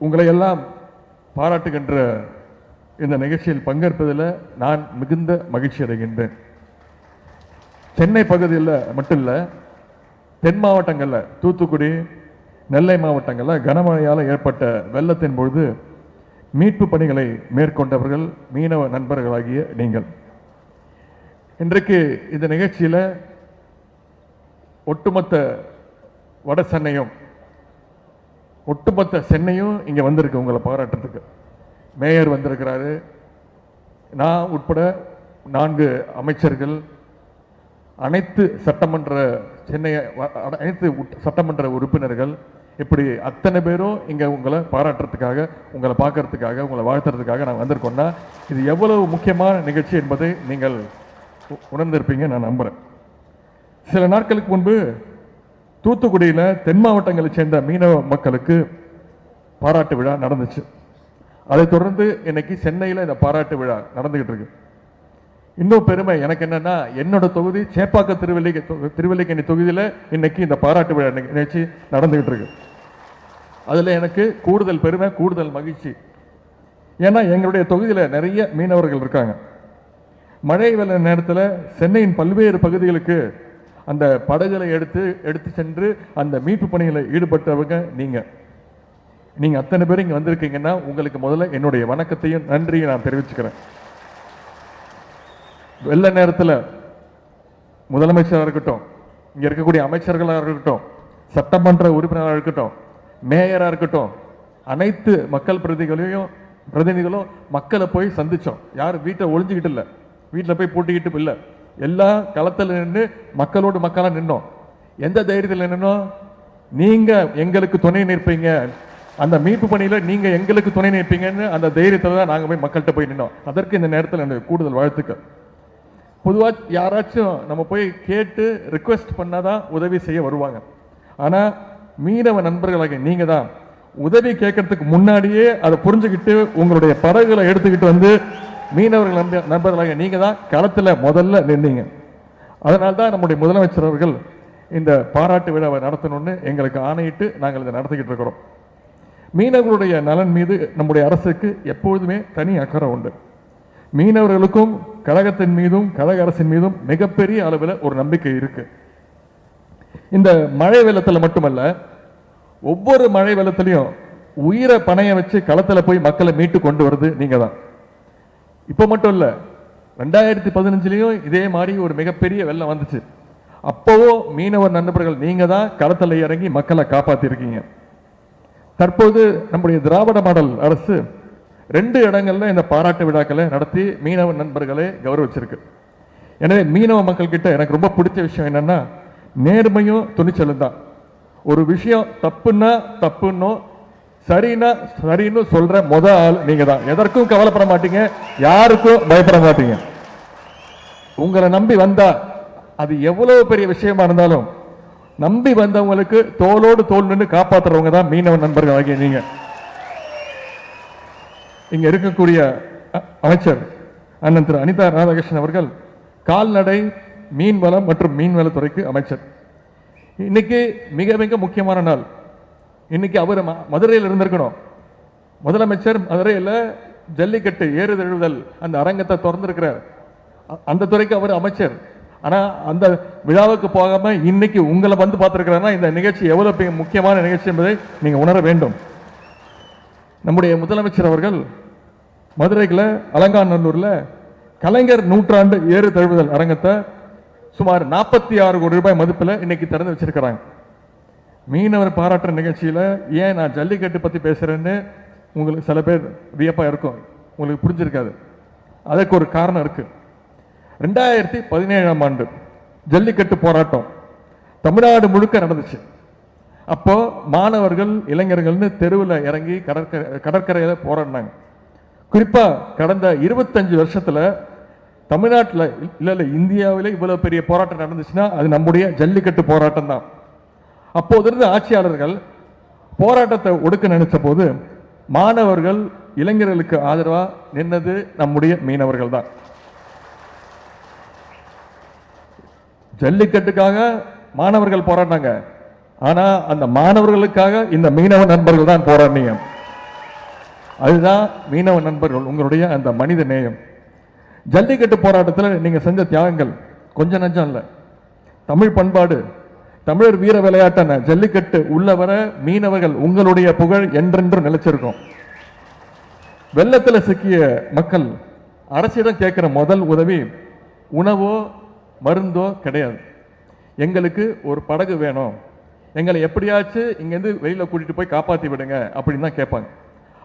உங்களை எல்லாம் பாராட்டுகின்ற இந்த நிகழ்ச்சியில் பங்கேற்பதில் நான் மிகுந்த மகிழ்ச்சி அடைகின்றேன். சென்னை பகுதியில் மட்டும் இல்லை, தென் மாவட்டங்களில் தூத்துக்குடி, நெல்லை மாவட்டங்களில் கனமழையால் ஏற்பட்ட வெள்ளத்தின் பொழுது மீட்பு பணிகளை மேற்கொண்டவர்கள் மீனவ நண்பர்களாகிய நீங்கள். இன்றைக்கு இந்த நிகழ்ச்சியில் ஒட்டுமொத்த வட சென்னையும் ஒட்டுமொத்த சென்னையும் இங்கே வந்திருக்கு உங்களை பாராட்டுறதுக்கு. மேயர் வந்திருக்கிறாரு, நான் உட்பட 4 அமைச்சர்கள், அனைத்து சட்டமன்ற உறுப்பினர்கள், இப்படி அத்தனை பேரும் இங்கே உங்களை பாராட்டுறதுக்காக, உங்களை பார்க்கறதுக்காக, உங்களை வாழ்த்துறதுக்காக நான் வந்திருக்கோன்னா இது எவ்வளவு முக்கியமான நிகழ்ச்சி என்பதை நீங்கள் உணர்ந்திருப்பீங்க நான் நம்புகிறேன். சில நாட்களுக்கு முன்பு தூத்துக்குடியில் தென் மாவட்டங்களை சேர்ந்த மீனவ மக்களுக்கு பாராட்டு விழா நடந்துச்சு. அதைத் தொடர்ந்து இன்னைக்கு சென்னையில் இந்த பாராட்டு விழா நடந்துகிட்டு இருக்கு. இன்னும் பெருமை எனக்கு என்னன்னா, என்னோட தொகுதி சேப்பாக்கம் திருவல்லிக்கேணி தொகுதியில் இன்னைக்கு இந்த பாராட்டு விழா நிகழ்ச்சி நடந்துகிட்டு இருக்கு. அதில் எனக்கு கூடுதல் பெருமை, கூடுதல் மகிழ்ச்சி. ஏன்னா எங்களுடைய தொகுதியில் நிறைய மீனவர்கள் இருக்காங்க. மழை வெள்ள நேரத்தில் சென்னையின் பல்வேறு பகுதிகளுக்கு அந்த படகுகளை எடுத்து சென்று அந்த மீட்பு பணிகளை ஈடுபட்டவங்க நீங்க அத்தனை பேர் இங்க வந்திருக்கீங்கன்னா உங்களுக்கு முதல்ல என்னுடைய வணக்கத்தையும் நன்றியை நான் தெரிவிச்சுக்கிறேன். வெள்ள நேரத்தில் முதலமைச்சராக இருக்கட்டும், இங்க இருக்கக்கூடிய அமைச்சர்களாக இருக்கட்டும், சட்டமன்ற உறுப்பினராக இருக்கட்டும், மேயராக இருக்கட்டும், அனைத்து மக்கள் பிரதிநிதிகளும் மக்களை போய் சந்திச்சோம். யாரும் வீட்டை ஒளிஞ்சுக்கிட்டு இல்லை, வீட்டில் போய் பூட்டிக்கிட்டு இல்லை, எல்லா களத்தில் நின்று மக்களோடு மக்களாக நின்னோம். எந்த தைரியத்தில் நின்னோம்? நீங்க எங்களுக்கு துணை நிற்பீங்க, அந்த மீட்பு பணியில நீங்க எங்களுக்கு துணை நிற்பீங்கன்னு அந்த தைரியத்தில் தான் நாங்கள் போய் மக்கள்கிட்ட போய் நின்னோம். அதற்கு இந்த நேரத்தில் எனக்கு கூடுதல் வாழ்த்துக்கள். பொதுவாக யாராச்சும் நம்ம போய் கேட்டு ரிக்வெஸ்ட் பண்ணாதான் உதவி செய்ய வருவாங்க. ஆனால் மீனவ நண்பர்களாக நீங்க தான் உதவி கேட்கறதுக்கு முன்னாடியே அதை புரிஞ்சுக்கிட்டு உங்களுடைய படகுகளை எடுத்துக்கிட்டு வந்து மீனவர்கள் நண்பர்களாக நீங்க தான் களத்தில் முதல்ல நின்றீங்க. அதனால தான் நம்முடைய முதலமைச்சர் அவர்கள் இந்த பாராட்டு விழாவை நடத்தணும்னு எங்களுக்கு ஆணையிட்டு நாங்கள் இதை நடத்திக்கிட்டு இருக்கிறோம். மீனவர்களுடைய நலன் மீது நம்முடைய அரசுக்கு எப்பொழுதுமே தனி அக்கறை உண்டு. மீனவர்களுக்கும் கழகத்தின் மீதும் கழக அரசின் மீதும் மிகப்பெரிய அளவில் ஒரு நம்பிக்கை இருக்கு. இந்த மழை வெள்ளத்தில் மட்டுமல்ல, ஒவ்வொரு மழை வெள்ளத்திலையும் உயிரை பணைய வச்சு களத்தில் போய் மக்களை மீட்டு கொண்டு வருது நீங்க தான். இப்போ மட்டும் இல்லை, 2015 இதே மாதிரி ஒரு மிகப்பெரிய வெள்ளம் வந்துச்சு. அப்போவும் மீனவர் நண்பர்கள் நீங்க தான் களத்தில் இறங்கி மக்களை காப்பாற்றிருக்கீங்க. தற்போது நம்முடைய திராவிட மாடல் அரசு 2 இடங்கள்ல இந்த பாராட்டு விழாக்களை நடத்தி மீனவ நண்பர்களை கௌரவிச்சிருக்கு. எனவே மீனவ மக்கள் கிட்ட எனக்கு ரொம்ப பிடிச்ச விஷயம் என்னன்னா, நேர்மையும் துணிச்சலும் தான். ஒரு விஷயம் தப்புன்னா தப்புன்னும், சரின்னா சரின்னு சொல்ற முதல் ஆள் நீங்க தான். எதற்கும் கவலைப்பட மாட்டீங்க, யாருக்கும் பயப்பட மாட்டீங்க. உங்களை நம்பி வந்தா அது எவ்வளவு பெரிய விஷயமா இருந்தாலும் நம்பி வந்தவங்களுக்கு தோளோடு தோல் நின்று காப்பாற்றுறவங்க தான் மீனவ நண்பர்கள் ஆகிய நீங்க. இங்க இருக்கக்கூடிய அமைச்சர் அண்ணன் திரு அனிதா ராதாகிருஷ்ணன் அவர்கள் கால்நடை, மீன்வளம் மற்றும் மீன்வளத்துறைக்கு அமைச்சர். இன்னைக்கு மிக மிக முக்கியமான நாள். இன்னைக்கு அவர் மதுரையில் இருந்திருக்கணும். முதலமைச்சர் மதுரையில் ஜல்லிக்கட்டு ஏறுதழுவுதல் அந்த அரங்கத்தை திறந்திருக்கிறார். அந்த துறைக்கு அவர் அமைச்சர். ஆனா அந்த விழாவுக்கு போகாம இன்னைக்கு உங்களை வந்து பார்த்திருக்கிறாருன்னா இந்த நிகழ்ச்சி எவ்வளவு முக்கியமான நிகழ்ச்சி என்பதை நீங்க உணர வேண்டும். நம்முடைய முதலமைச்சர் அவர்கள் மதுரைக்குள்ள அலங்காநல்லூர்ல கலைஞர் நூற்றாண்டு ஏறு தழுவுதல் அரங்கத்தை சுமார் 46 கோடி ரூபாய் மதிப்பில் இன்னைக்கு திறந்து வச்சிருக்கிறாங்க. மீனவர் பாராட்டுற நிகழ்ச்சியில ஏன் நான் ஜல்லிக்கட்டு பத்தி பேசுறேன்னு உங்களுக்கு சில பேர் வியப்பா இருக்கும், உங்களுக்கு புரிஞ்சிருக்காது. அதுக்கு ஒரு காரணம் இருக்கு. 2017ஆம் ஆண்டு ஜல்லிக்கட்டு போராட்டம் தமிழ்நாடு முழுக்க நடந்துச்சு. அப்போ மாணவர்கள், இளைஞர்கள்னு தெருவில் இறங்கி கடற்கரையில போராடினாங்க. குறிப்பா கடந்த 25 வருஷத்துல தமிழ்நாட்டில் இல்ல இந்தியாவில இவ்வளவு பெரிய போராட்டம் நடந்துச்சுன்னா அது நம்முடைய ஜல்லிக்கட்டு போராட்டம் தான். அப்போது இருந்த ஆட்சியாளர்கள் போராட்டத்தை ஒடுக்க நினைச்ச போது மாணவர்கள், இளைஞர்களுக்கு ஆதரவா நின்னது நம்முடைய மீனவர்கள் தான். ஜல்லிக்கட்டுக்காக மாணவர்கள் போராடினாங்க. ஆனா அந்த மாணவர்களுக்காக இந்த மீனவ நண்பர்கள் தான் போராடினீங்க. அதுதான் மீனவ நண்பர்கள் உங்களுடைய அந்த மனித நேயம். ஜல்லிக்கட்டு போராட்டத்தில் நீங்க செஞ்ச தியாகங்கள் கொஞ்சம் நஞ்சம் இல்லை. தமிழ் பண்பாடு, தமிழர் வீர விளையாட்டான ஜல்லிக்கட்டு உள்ளவர மீனவர்கள் உங்களுடைய புகழ் என்றென்றும் நிலைச்சிருக்கும். வெள்ளத்தில் சிக்கிய மக்கள் அரசிடம் கேட்கிற முதல் உதவி உணவோ மருந்தோ கிடையாது. எங்களுக்கு ஒரு படகு வேணும், எங்களை எப்படியாச்சும் இங்கேருந்து வெளியில் கூட்டிட்டு போய் காப்பாற்றி விடுங்க அப்படின்னு தான் கேட்பாங்க.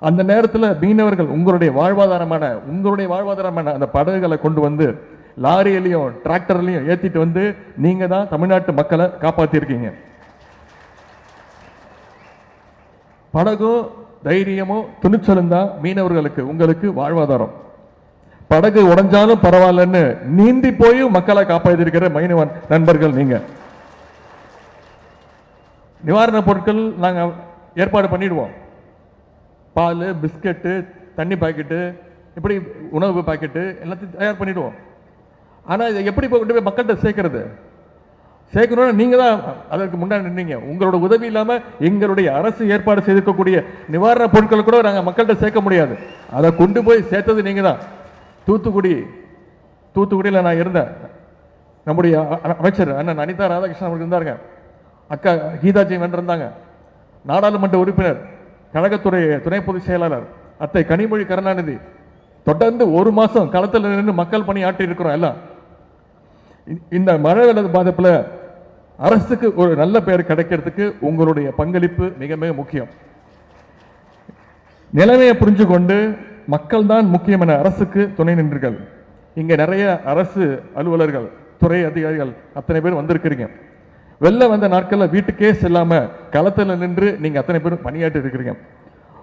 அந்த நேரத்தில் மீனவர்கள் உங்களுடைய வாழ்வாதாரமான அந்த படகுகளை கொண்டு வந்து லாரியிலையும் டிராக்டர்லையும் ஏற்றிட்டு வந்து நீங்க தான் தமிழ்நாட்டு மக்களை காப்பாற்றிருக்கீங்க. படகோ தைரியமோ துணிச்சலும் தான் மீனவர்களுக்கு உங்களுக்கு வாழ்வாதாரம். படகு உடைஞ்சாலும் பரவாயில்லன்னு நீந்தி போய் மக்களை காப்பாற்றிருக்கிற மீனவன் நண்பர்கள் நீங்க. நிவாரண பொருட்கள் நாங்கள் ஏற்பாடு பண்ணிடுவோம். பால், பிஸ்கட்டு, தண்ணி பாக்கெட்டு, இப்படி உணவு பாக்கெட்டு எல்லாத்தையும் தயார் பண்ணிடுவோம். ஆனால் இதை எப்படி கொண்டு போய் மக்கள்கிட்ட சேர்க்கணும்னு நீங்கள் தான் அதற்கு முன்னாடி நின்னீங்க. உங்களோட உதவி இல்லாமல் எங்களுடைய அரசு ஏற்பாடு செய்திருக்கக்கூடிய நிவாரண பொருட்களை கூட நாங்கள் மக்கள்கிட்ட சேர்க்க முடியாது. அதை கொண்டு போய் சேர்த்தது நீங்கள் தான். தூத்துக்குடியில் நான் இருந்தேன். நம்முடைய அமைச்சர் அண்ணன் அனிதா ராதாகிருஷ்ணன் அவர்கள் இருந்தாருங்க. அக்கா கீதா ஜெயவன் இருந்தாங்க. நாடாளுமன்ற உறுப்பினர், கழகத்துறை துணை பொதுச் செயலாளர் அத்தை கனிமொழி கருணாநிதி தொடர்ந்து ஒரு மாசம் களத்தில் நின்று மக்கள் பணி ஆற்றி இருக்கிறோம். எல்லாம் இந்த மழை வெள்ள பாதிப்புல அரசுக்கு ஒரு நல்ல பெயர் கிடைக்கிறதுக்கு உங்களுடைய பங்களிப்பு மிக மிக முக்கியம். நிலைமையை புரிஞ்சு கொண்டு மக்கள் தான் முக்கியம் என அரசுக்கு துணை நின்றீர்கள். இங்க நிறைய அரசு அலுவலர்கள், துறை அதிகாரிகள் அத்தனை பேர் வந்திருக்கிறீங்க. வெளில வந்த நாட்கள்ல வீட்டுக்கே செல்லாம களத்தில் நின்று நீங்க அத்தனை பேரும் பணியாற்றி இருக்கிறீங்க.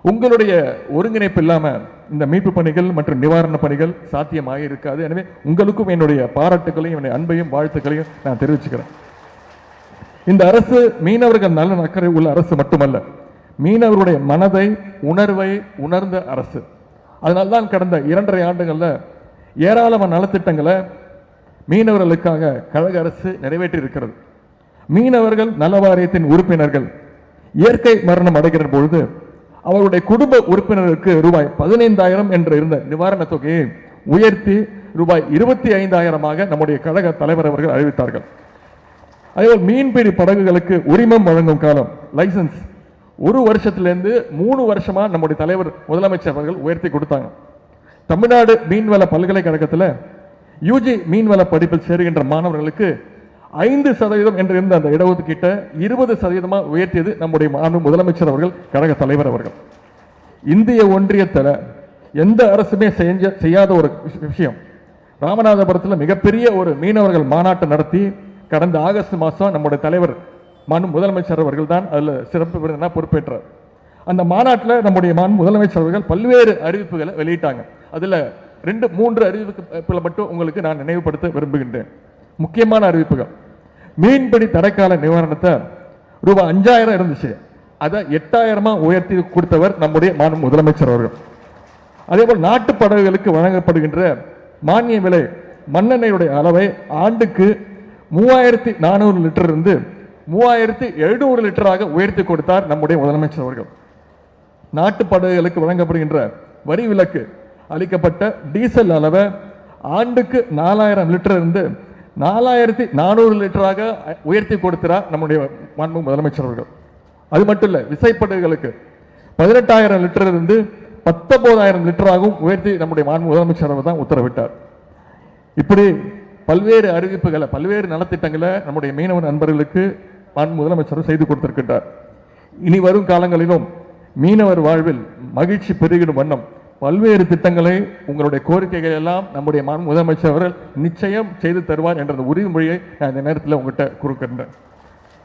உங்களுடைய ஒருங்கிணைப்பு இல்லாம இந்த மீட்பு பணிகள் மற்றும் நிவாரண பணிகள் சாத்தியமாக இருக்காது. எனவே உங்களுக்கும் என்னுடைய பாராட்டுகளையும் என்னுடைய அன்பையும் வாழ்த்துக்களையும் நான் தெரிவிச்சுக்கிறேன். இந்த அரசு மீனவர்கள் நல்ல அக்கறை உள்ள அரசு மட்டுமல்ல, மீனவருடைய மனதை உணர்வை உணர்ந்த அரசு. அதனால்தான் கடந்த 2.5 ஆண்டுகள்ல ஏராளமான நலத்திட்டங்களை மீனவர்களுக்காக கழக அரசு நிறைவேற்றி இருக்கிறது. மீனவர்கள் நல வாரியத்தின் உறுப்பினர்கள் இயற்கை மரணம் அடைகிற பொழுது அவருடைய குடும்ப உறுப்பினருக்கு ரூபாய் 15,000 என்று இருந்த நிவாரண தொகையை உயர்த்தி ரூபாய் 25,000 நம்முடைய கழக தலைவர் அவர்கள் அறிவித்தார்கள். அதேபோல் மீன்பிடி படகுகளுக்கு உரிமம் வழங்கும் காலம், லைசன்ஸ் 1 வருஷத்திலிருந்து 3 வருஷமா நம்முடைய தலைவர் முதலமைச்சர் அவர்கள் உயர்த்தி கொடுத்தாங்க. தமிழ்நாடு மீன்வள பல்கலைக்கழகத்தில் யூஜி மீன்வள படிப்பில் சேருகின்ற மாணவர்களுக்கு 5% என்று இருந்த அந்த இடஒதுக்கீட்டை 20% உயர்த்தியது நம்முடைய முதலமைச்சர் அவர்கள், கழக தலைவர் அவர்கள். இந்திய ஒன்றியத்தில் எந்த அரசுமே செய்யாத ஒரு விஷயம். ராமநாதபுரத்தில் மிகப்பெரிய ஒரு மீனவர்கள் மாநாட்டை நடத்தி கடந்த ஆகஸ்ட் மாதம் நம்முடைய தலைவர் முதலமைச்சர் அவர்கள் தான் அதில் சிறப்பு விருந்தினா பொறுப்பேற்றார். அந்த மாநாட்டில் நம்முடைய முதலமைச்சர் அவர்கள் பல்வேறு அறிவிப்புகளை வெளியிட்டாங்க. அதில் 2-3 அறிவிப்புகளை மட்டும் உங்களுக்கு நான் நினைவுபடுத்த விரும்புகின்றேன். முக்கியமான அறிவிப்புகள்: மீன்பிடி தடைக்கால நிவாரணத்தை ரூபாய் 5,000 இருந்துச்சு, அதை 8,000 உயர்த்தி கொடுத்தவர் நம்முடைய முதலமைச்சர் அவர்கள். அதே போல் நாட்டு படகுகளுக்கு வழங்கப்படுகின்ற மானிய விலை மண்ணெண்ணெயுடைய அளவை ஆண்டுக்கு 3,400 லிட்டர் இருந்து 3,700 லிட்டராக உயர்த்தி கொடுத்தார் நம்முடைய முதலமைச்சர் அவர்கள். நாட்டு படகுகளுக்கு வழங்கப்படுகின்ற வரி விலக்கு அளிக்கப்பட்ட டீசல் அளவை ஆண்டுக்கு 4,000 லிட்டர் இருந்து 4,400 லிட்டராக உயர்த்தி கொடுக்கிறார் நம்முடைய முதலமைச்சர் அவர்கள். அது மட்டும் இல்ல, விசைப்படகுகளுக்கு 18,000 லிட்டர் இருந்து 19,000 லிட்டராகவும் உயர்த்தி நம்முடைய முதலமைச்சர் அவர்கள் தான் உத்தரவிட்டார். இப்படி பல்வேறு அறிவிப்புகளை, பல்வேறு நலத்திட்டங்களை நம்முடைய மீனவ நண்பர்களுக்கு முதலமைச்சர் செய்து கொடுத்திருக்கின்றார். இனி வரும் காலங்களிலும் மீனவர் வாழ்வில் மகிழ்ச்சி பெருகிடும் வண்ணம் பல்வேறு திட்டங்களை, உங்களுடைய கோரிக்கைகள் எல்லாம் நம்முடைய முதலமைச்சர் அவர்கள் நிச்சயம் செய்து தருவார் என்ற உறுதிமொழியை நான் இந்த நேரத்தில் உங்கள்கிட்ட கொடுக்கின்றேன்.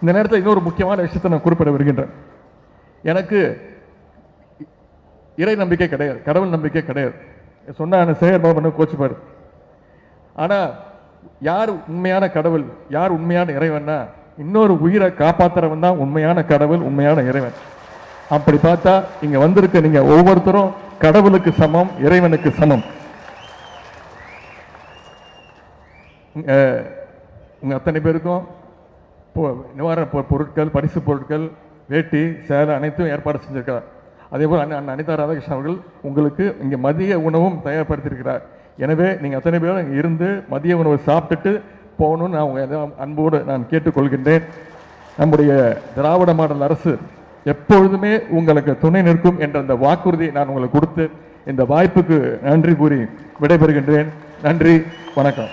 இந்த நேரத்தில் இன்னொரு முக்கியமான விஷயத்தை நான் குறிப்பிட வருகின்றேன். எனக்கு இறை நம்பிக்கை கிடையாது, கடவுள் நம்பிக்கை கிடையாது. சொன்ன சேகர் பாபு கோச்சுப்பார். ஆனால் யார் உண்மையான கடவுள், யார் உண்மையான இறைவன்னா, இன்னொரு உயிரை காப்பாற்றுறவன் தான் உண்மையான கடவுள், உண்மையான இறைவன். அப்படி பார்த்தா இங்க வந்திருக்க நீங்க ஒவ்வொருத்தரும் கடவுளுக்கு சமம், இறைவனுக்கு சமம். உங்க அத்தனை பேருக்கும் நிவாரண பொருட்கள், பரிசு பொருட்கள், வேட்டி, சேலை அனைத்தும் ஏற்பாடு செஞ்சிருக்கிறார். அதேபோல் அண்ணன் அனிதா ராதாகிருஷ்ணன் அவர்கள் உங்களுக்கு இங்கே மதிய உணவும் தயார்படுத்தியிருக்கிறார். எனவே நீங்கள் அத்தனை பேரும் இங்கே இருந்து மதிய உணவு சாப்பிட்டுட்டு போகணும்னு நான் உங்கள் அன்போடு நான் கேட்டுக்கொள்கின்றேன். நம்முடைய திராவிட மாடல் அரசு எப்பொழுதுமே உங்களுக்கு துணை நிற்கும் என்ற அந்த வாக்குறுதியை நான் உங்களுக்கு கொடுத்து இந்த வாய்ப்புக்கு நன்றி கூறி விடைபெறுகின்றேன். நன்றி, வணக்கம்.